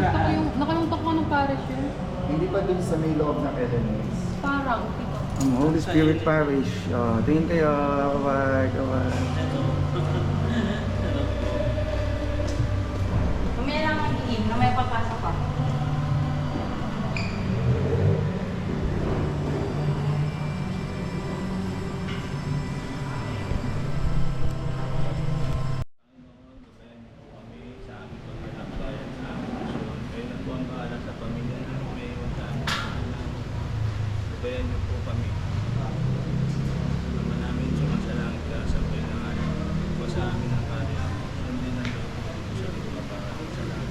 Gusto ko yung, nakalimutan ko ng parish yun. Hindi pa dun sa may loob ng LNS. Parang, Ang Holy Spirit Parish. Tingin kayo. Bye-bye. Bye-bye. Kumaya lang ang hihim na may papasok ka. Gabayan niyo po kami. Naman namin sumasalangit ka sa kailangan po sa amin ang kanya. Hindi na daw po sa mga para sa lahat.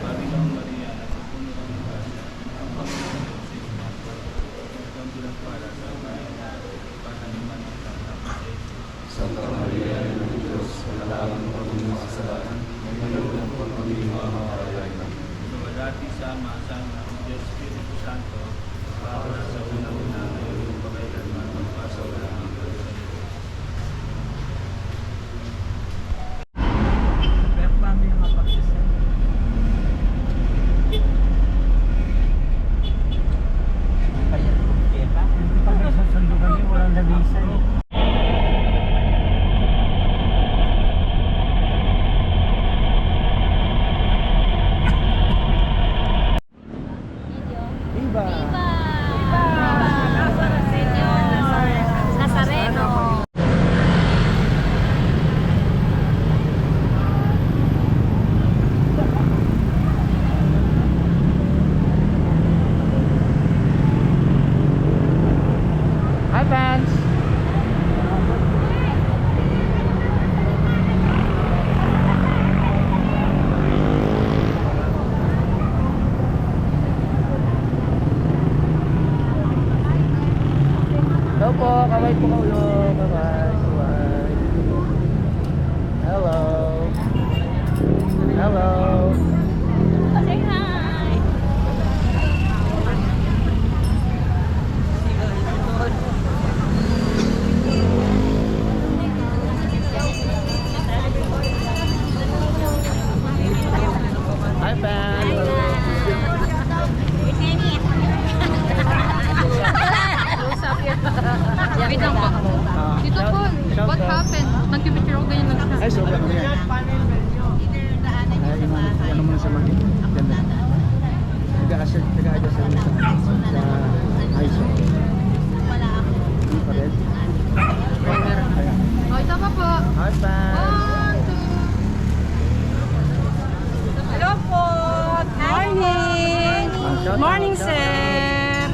Panginoon Maria, napupuno ka ng grasya. Ang Panginoon sa iyo. Ikaw bilang para sa kanya. Panahiman ang kapatid. Santa Maria, ng Diyos, manalangin mo kami ng kasalanan. Ngayon po kami mga kalayaan. Sumalati sa masama ng Diyos Espiritu Santo, para sa unang-una ngayon pagkailanman magpasaw na ang pero paano yung mapag-isa? Kaya pa? Pag nagsasundo kami, walang labisan eh. Viva! Nazareno. Hi, fans! Hello po, kaway po kaulo. Bye-bye. Bye-bye. Hello. Hello. Say hi. Hi, fans! Wait lang po. Dito po, what happened? Nag-picture ako ganyan lang siya. Ay, sobrang ano yan. Ay, ano muna sa mga ganda. Nag-a-adjust sa ISO. Hindi pa rin. Ayan. O, ito pa po. Hi, fans! 1, 2. Hello po. Morning. Shout Morning, out, sir.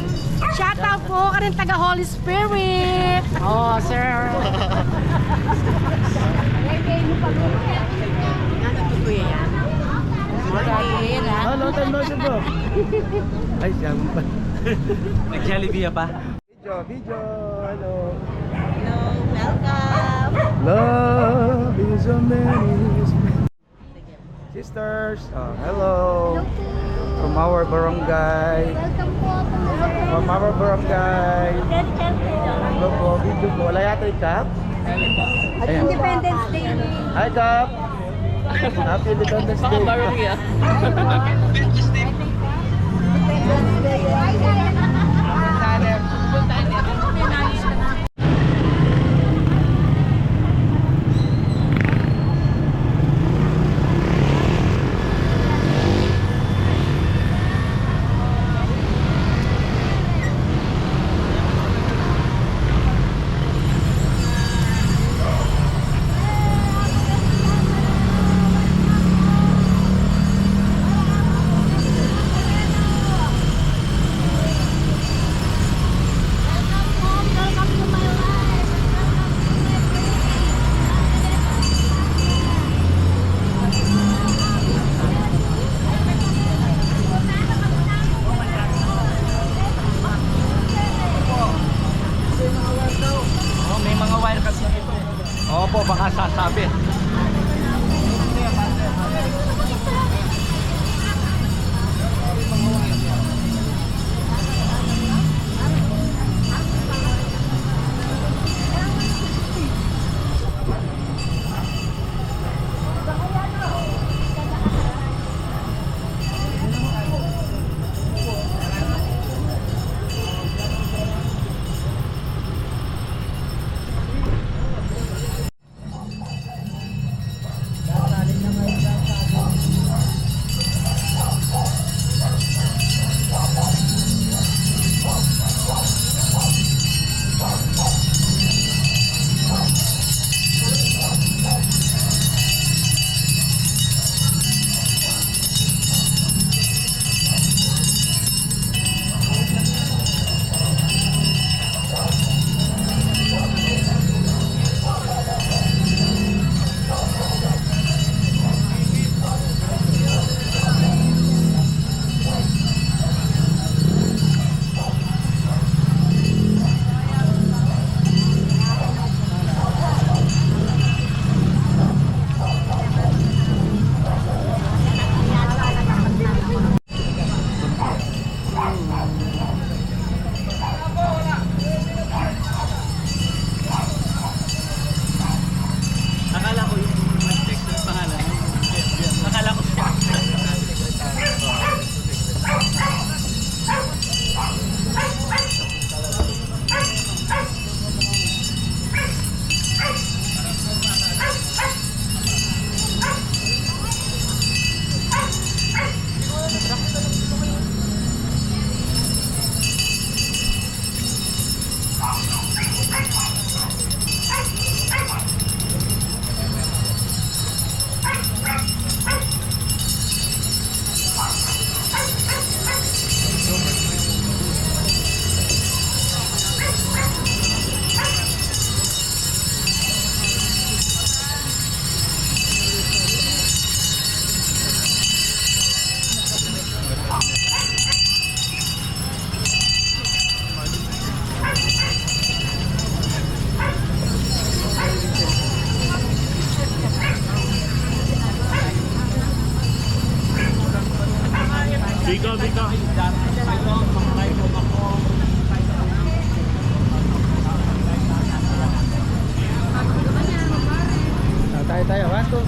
Shout out po ka rin taga Holy Spirit. Oh, sir. Morning. Oh, long time no see, bro. Ay, siya pa. Nag-Jollibee pa? Video. Hello. Hello, welcome. Love is a many sisters. Hello. From our barangay. From our barangay. Hello po, video po. Wala yata yung Kap? Ayan. Independence Day. Hi, Kap. Happy Independence Day. Biko, Biko. Tayo. 1, 2.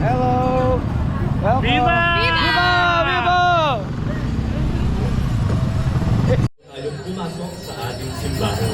Hello. Welcome. Viva! Viva! Viva! Tayong pumasok sa ating simbahan.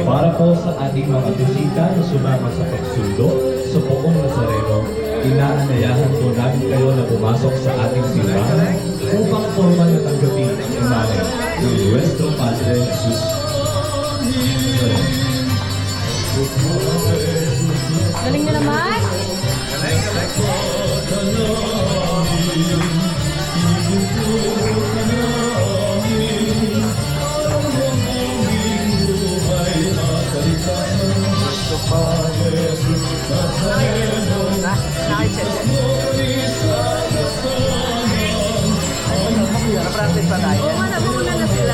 Para po sa ating mga bisita na sumama sa pagsundo sa Poong Nazareno, inaanayahan po namin kayo na pumasok sa ating simbahan upang formal na tanggapin ang imagen ng Nuestro Padre Jesus. Galing nyo naman. Na-practice pa tayo. Muna na sila.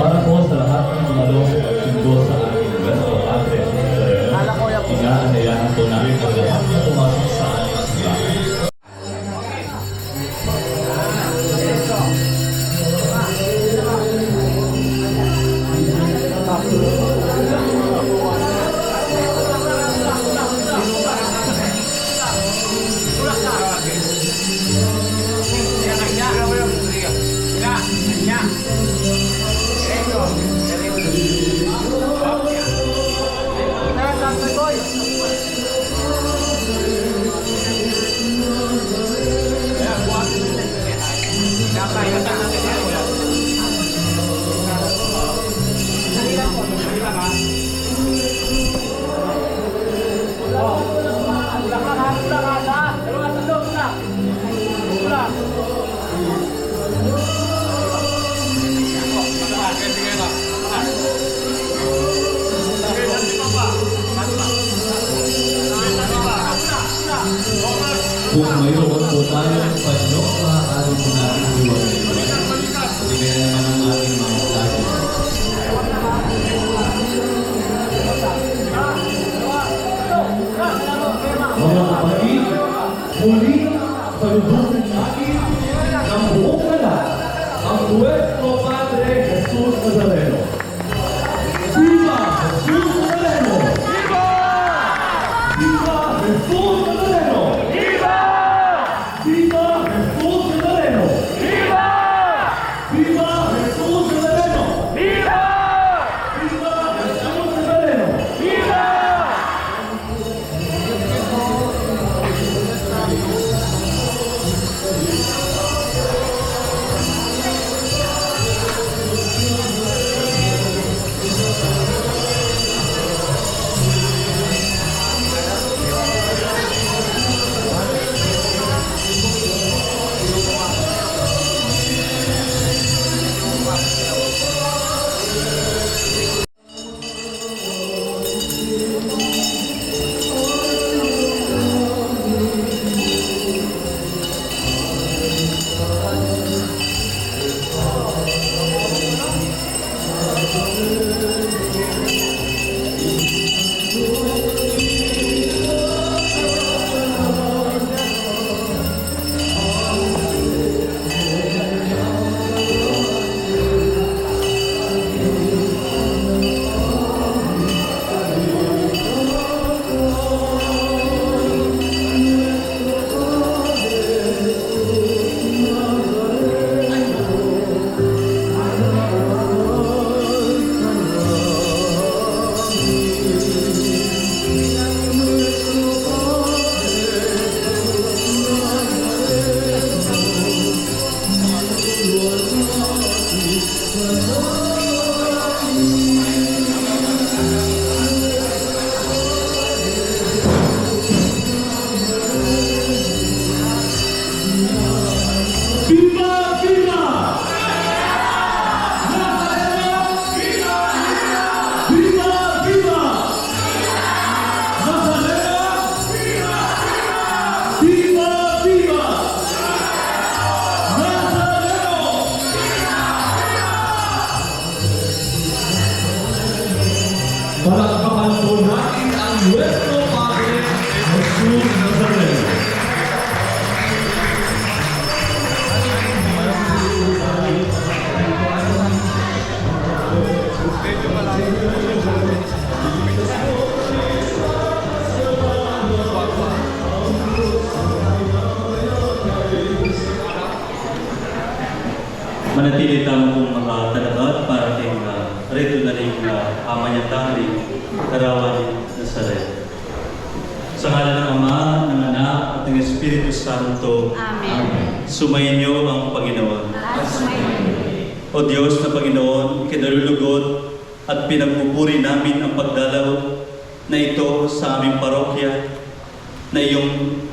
Para po sa lahat ng tumalong sa pagsundo sa ating Nuestro Padre Nazareno, inaanayahan po namin ang lahat na pumasok sa ating simbahan. Kung mayroon po tayong panyo, maaari po natin iwan ito. Ibigay naman ang ating mga tayo. Mga kapatid, muli saluduhin natin ng buong galang ang Nuestro Padre Jesus Nazareno. Viva Jesus Nazareno! Viva! Viva Jesus Nazareno! Viva Jesús Nazareno! ¡Viva! ¡Viva Jesús Nazareno! ¡Viva! ¡Viva Jesús Nazareno! ¡Viva! manatili tamo kong makatalagat para ting reto na rin amanyatari karawan Nazaret. Sa ngalan ng Ama, ng Anak, at ng Espiritu Santo. Amen. Sumayin ang Panginoon. O Diyos na Panginoon, kinalulugod at pinagpupuri namin ang pagdalaw na ito sa aming parokya na iyong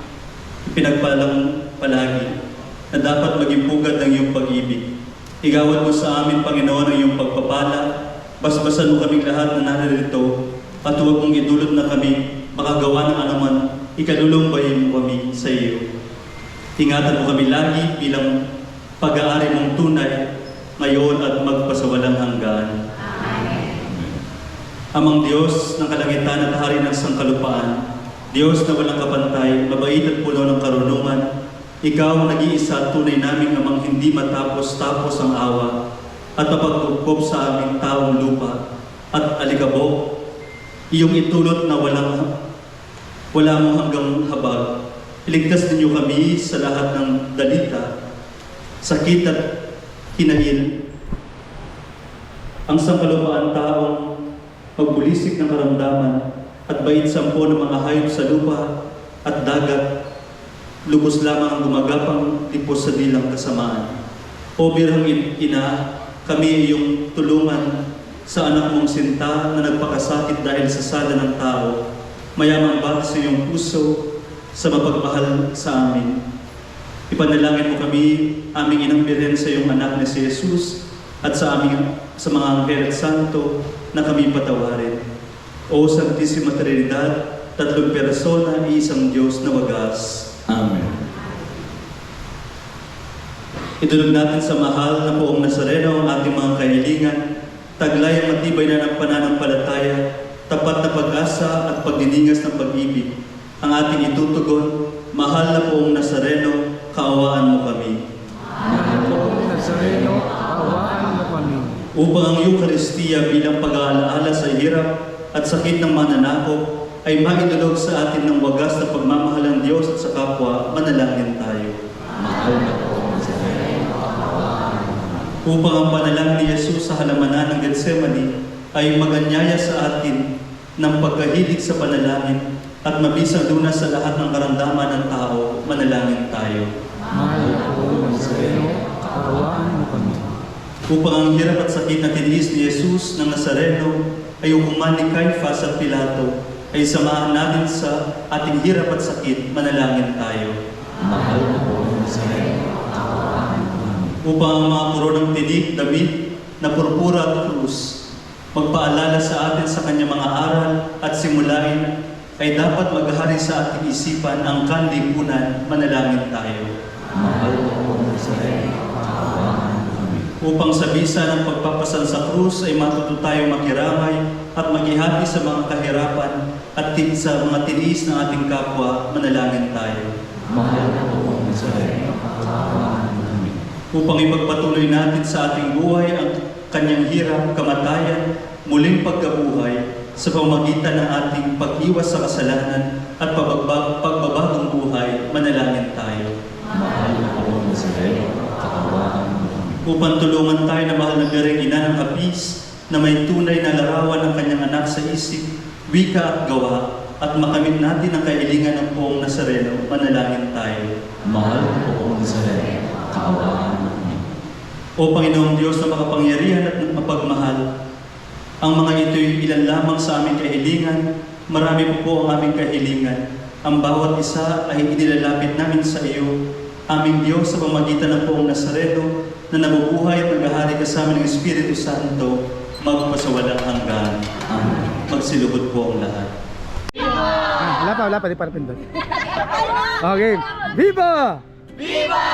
pinagpalang palagi na dapat maging pugad ng iyong pag-ibig. Igawad mo sa amin, Panginoon, ang iyong pagpapala. Basbasan mo kaming lahat na naririto at huwag mong idulot na kami makagawa ng anuman. Ikalulumbayin mo kami sa iyo. Ingatan mo kami lagi bilang pag-aari mong tunay ngayon at magpasawalang hanggan. Amang Diyos ng kalangitan at hari ng sangkalupaan, Diyos na walang kapantay, mabait at puno ng karunungan, Ikaw ang nag-iisa, tunay naming amang hindi matapos-tapos ang awa at mapagkupkop sa aming taong lupa at alikabok, iyong itulot na wala mo hanggang habag. Iligtas ninyo kami sa lahat ng dalita, sakit at hinail. Ang sangkalupaan taong magbulisik ng karamdaman at bait sampo ng mga hayop sa lupa at dagat, lubos lamang ang gumagapang tipos sa dilang kasamaan. O birhang ina, kami ay iyong tulungan sa anak mong sinta na nagpakasakit dahil sa sala ng tao. Mayamang bata sa iyong puso sa mapagmahal sa amin. Ipanalangin mo kami, aming inang birhen sa iyong anak na si Jesus at sa mga anghel at santo na kami patawarin. O Santisima Trinidad, tatlong persona, iisang Diyos na wagas. Amen. Idulog natin sa mahal na Poong Nazareno ang ating mga kahilingan, taglay ang matibay na ng pananampalataya, tapat na pag-asa at pagdiningas ng pag-ibig. Ang ating itutugon, mahal na Poong Nazareno, kaawaan mo kami. Mahal na Poong Nazareno, kaawaan mo kami. Upang ang Eucharistia bilang pag-aalaala sa hirap at sakit ng mananakop ay maidulog sa atin ng wagas na pagmamahal ng Diyos at sa kapwa, manalangin tayo. Mahal na Poong Nazareno, upang ang panalangin ni Jesus sa halamanan ng Getsemani ay maganyaya sa atin ng pagkahilig sa panalangin at mabisang lunas sa lahat ng karamdaman ng tao, manalangin tayo. Mahal na Poong Nazareno, kaawaan mo kami. Upang ang hirap at sakit na tiniis ni Jesus ng Nazareno ay hukuman ni Caifás at Pilato, ay samahan natin sa ating hirap at sakit, manalangin tayo. Mahal na Poong Nazareno, kaawaan mo kami. Upang ang mga koronang tinik, damit na purpura at krus, magpaalala sa atin sa kanyang mga aral at simulain, ay dapat maghari sa ating isipan ang kanlipunan, manalangin tayo. Mahal na Poong Nazareno, kaawaan mo kami. Upang sa bisa ng pagpapasan sa krus ay matuto tayong makiramay at maghihati sa mga kahirapan at sa mga tiniis ng ating kapwa, manalangin tayo. Mahal na Poong Nazareno, kaawaan mo kami. Upang ipagpatuloy natin sa ating buhay ang kanyang hirap, kamatayan, muling pagkabuhay sa pamamagitan ng ating pag-iwas sa kasalanan at pagbabagong buhay, manalangin tayo. Mahal na Poong Nazareno, kaawaan mo kami. Upang tulungan tayo na mahal na Birheng Ina ng Apis na may tunay na larawan ng kanyang anak sa isip, wika at gawa, at makamit natin ang kahilingan ng Poong Nazareno, manalangin tayo. Mahal na Poong Nazareno, kaawaan mo kami. O Panginoong Diyos na makapangyarihan at mapagmahal, ang mga ito'y ilan lamang sa aming kahilingan, marami po ang aming kahilingan. Ang bawat isa ay inilalapit namin sa iyo, aming Diyos sa pamamagitan ng Poong Nazareno, na nabubuhay at naghahari kasama ng Espiritu Santo, magpasawalang hanggan. Amen. Magsilubot po ang lahat. Wala pa, di para pindot. Okay, Viva! Viva!